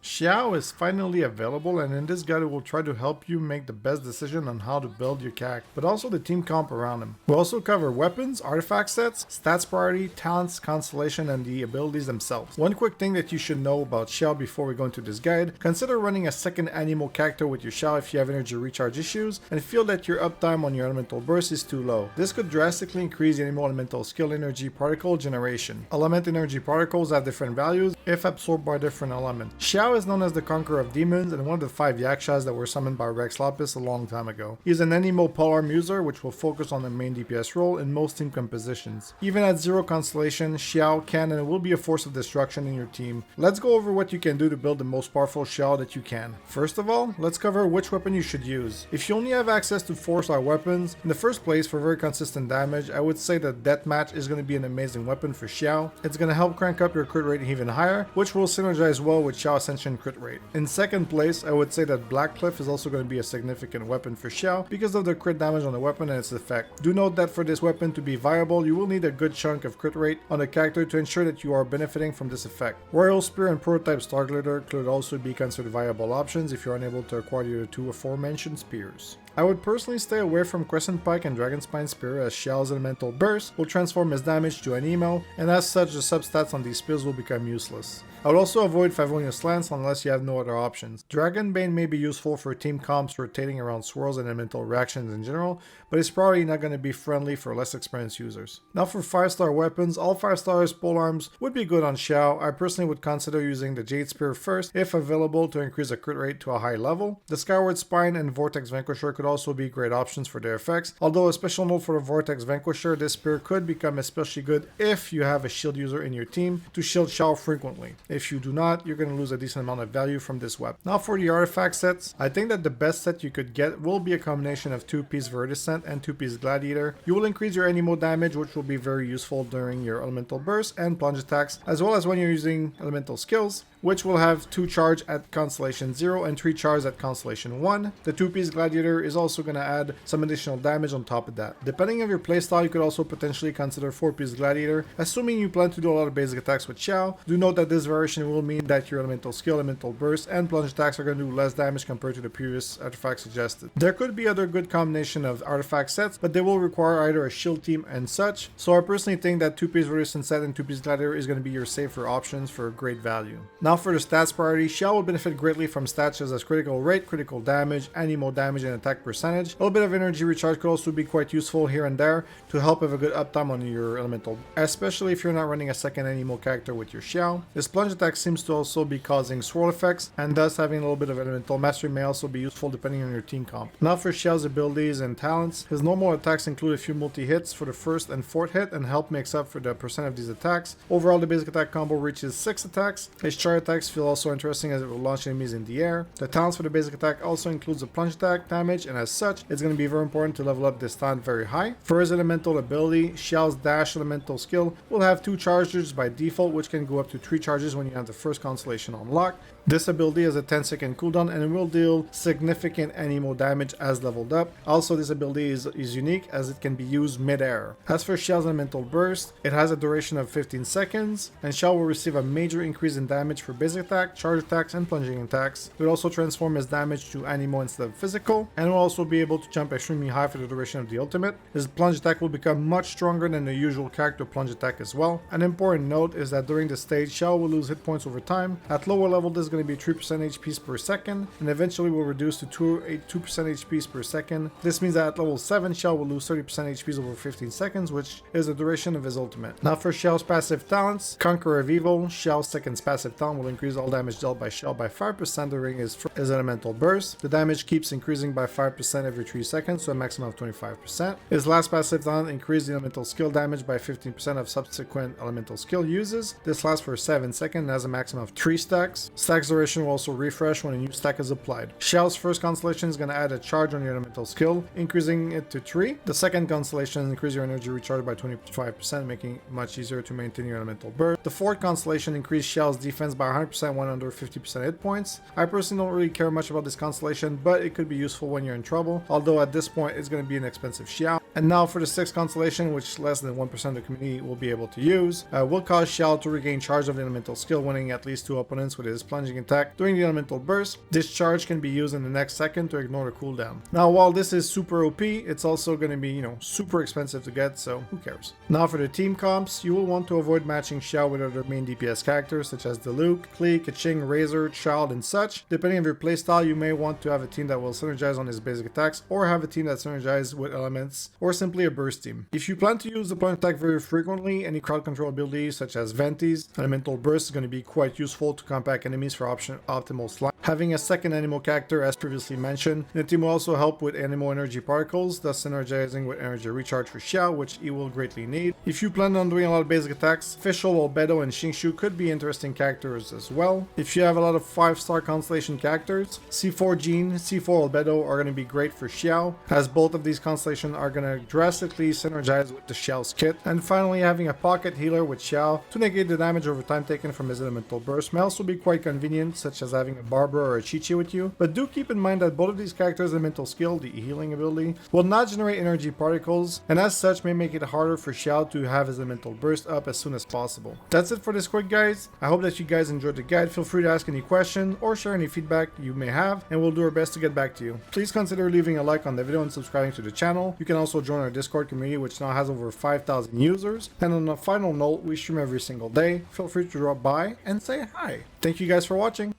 Xiao is finally available, and in this guide we will try to help you make the best decision on how to build your character, but also the team comp around him. We'll also cover weapons, artifact sets, stats priority, talents, constellation, and the abilities themselves. One quick thing that you should know about Xiao before we go into this guide: consider running a second animal character with your Xiao if you have energy recharge issues and feel that your uptime on your elemental burst is too low. This could drastically increase the animal elemental skill energy particle generation. Element energy particles have different values if absorbed by different elements. Xiao is known as the Conqueror of Demons and one of the 5 Yakshas that were summoned by Rex Lapis a long time ago. He is an animal polearm user which will focus on the main DPS role in most team compositions. Even at 0 Constellation, Xiao can and will be a force of destruction in your team. Let's go over what you can do to build the most powerful Xiao that you can. First of all, let's cover which weapon you should use. If you only have access to 4-star weapons, in the first place for very consistent damage, I would say that Deathmatch is going to be an amazing weapon for Xiao. It's going to help crank up your crit rate even higher, which will synergize well with Xiao Ascension crit rate. In second place, I would say that Black Cliff is also going to be a significant weapon for Xiao because of the crit damage on the weapon and its effect. Do note that for this weapon to be viable, you will need a good chunk of crit rate on the character to ensure that you are benefiting from this effect. Royal Spear and Prototype Star Glitter could also be considered viable options if you're unable to acquire the 2 aforementioned spears. I would personally stay away from Crescent Pike and Dragon Spine Spear, as Xiao's elemental burst will transform his damage to an emo, and as such the substats on these spears will become useless. I would also avoid Favonius Lance unless you have no other options. Dragon Bane may be useful for team comps rotating around swirls and elemental reactions in general, but it's probably not going to be friendly for less experienced users. Now for 5-star weapons, all 5 stars polearms would be good on Xiao. I personally would consider using the Jade Spear first if available to increase the crit rate to a high level. The Skyward Spine and Vortex Vanquisher could also be great options for their effects, although a special note for the Vortex Vanquisher, this spear could become especially good if you have a shield user in your team to shield Xiao frequently. If you do not, you're going to lose a decent amount of value from this weapon. Now for the artifact sets, I think that the best set you could get will be a combination of 2-piece Verdescent and 2-piece Gladiator. You will increase your anemo damage, which will be very useful during your elemental burst and plunge attacks, as well as when you're using elemental skills, which will have 2 charge at Constellation 0 and 3 charge at Constellation 1. The 2-piece Gladiator is also going to add some additional damage on top of that. Depending on your playstyle, you could also potentially consider 4-piece Gladiator, assuming you plan to do a lot of basic attacks with Xiao. Do note that this variation will mean that your elemental skill, elemental burst, and plunge attacks are going to do less damage compared to the previous artifact suggested. There could be other good combination of artifact sets, but they will require either a shield team and such, so I personally think that 2-piece Verdescent set and 2-piece Gladiator is going to be your safer options for great value. Now for the stats priority, Xiao will benefit greatly from stats such as critical rate, critical damage, anemo damage, and attack percentage. A little bit of energy recharge could also be quite useful here and there to help have a good uptime on your elemental, especially if you're not running a second animal character with your Xiao. This plunge attack seems to also be causing swirl effects, and thus having a little bit of elemental mastery may also be useful depending on your team comp. Now for Xiao's abilities and talents, his normal attacks include a few multi-hits for the first and fourth hit and help makes up for the percent of these attacks. Overall, the basic attack combo reaches 6 attacks. His charge attacks feel also interesting as it will launch enemies in the air. The talents for the basic attack also includes a plunge attack damage, and as such, it's going to be very important to level up this talent very high. For his elemental ability, Xiao's dash elemental skill will have 2 charges by default, which can go up to 3 charges when you have the first constellation unlocked. This ability has a 10-second cooldown and it will deal significant anemo damage as leveled up. Also, this ability is unique as it can be used mid-air. As for Xiao's elemental burst, it has a duration of 15 seconds, and Xiao will receive a major increase in damage for basic attack, charge attacks, and plunging attacks. It will also transform his damage to anemo instead of physical, and will also be able to jump extremely high for the duration of the ultimate. His plunge attack will become much stronger than the usual character plunge attack as well. An important note is that during this stage, Xiao will lose hit points over time. At lower level, this is going to be 3% HPs per second, and eventually will reduce to 2% HPs per second. This means that at level 7, Xiao will lose 30% HPs over 15 seconds, which is the duration of his ultimate. Now for Xiao's passive talents, Conqueror of Evil. Xiao's second passive talent will increase all damage dealt by Xiao by 5% during his elemental burst. The damage keeps increasing by 5% every 3 seconds, so a maximum of 25%. His last passive talent increased the elemental skill damage by 15% of subsequent elemental skill uses. This lasts for 7 seconds and has a maximum of 3 stacks. Stacks duration will also refresh when a new stack is applied. Xiao's first constellation is going to add a charge on your elemental skill, increasing it to 3. The second constellation increases your energy recharge by 25%, making it much easier to maintain your elemental burst. The fourth constellation increased Xiao's defense by 100% when under 50% hit points. I personally don't really care much about this constellation, but it could be useful when you're in trouble, although at this point it's going to be an expensive Xiao. And now for the 6th Constellation, which less than 1% of the community will be able to use, will cause Xiao to regain charge of the elemental skill, winning at least 2 opponents with his plunging attack during the elemental burst. This charge can be used in the next second to ignore the cooldown. Now while this is super OP, it's also going to be, super expensive to get, so who cares. Now for the team comps, you will want to avoid matching Xiao with other main DPS characters such as Diluc, Klee, Keqing, Razor, Child, and such. Depending on your playstyle, you may want to have a team that will synergize on his basic attacks, or have a team that synergizes with elements, or simply a burst team. If you plan to use the plunge attack very frequently, any crowd control abilities such as Venti's elemental burst is going to be quite useful to compact enemies for optimal slime. Having a second Anemo character, as previously mentioned, the team will also help with Anemo energy particles, thus synergizing with energy recharge for Xiao, which he will greatly need. If you plan on doing a lot of basic attacks, Fischl, Albedo, and Xingshu could be interesting characters as well. If you have a lot of 5-star Constellation characters, C4 Jean, C4 Albedo are going to be great for Xiao, as both of these constellations are going to drastically synergize with the Xiao's kit. And finally, having a pocket healer with Xiao to negate the damage over time taken from his elemental burst may also be quite convenient, such as having a Barbara or a Chi-Chi with you. But do keep in mind that both of these characters' elemental skill, the healing ability, will not generate energy particles, and as such may make it harder for Xiao to have his elemental burst up as soon as possible. That's it for this quick, guys. I hope that you guys enjoyed the guide. Feel free to ask any question or share any feedback you may have, and we'll do our best to get back to you. Please consider leaving a like on the video and subscribing to the channel. You can also join our Discord community, which now has over 5,000 users. And on a final note, we stream every single day. Feel free to drop by and say hi. Thank you guys for watching.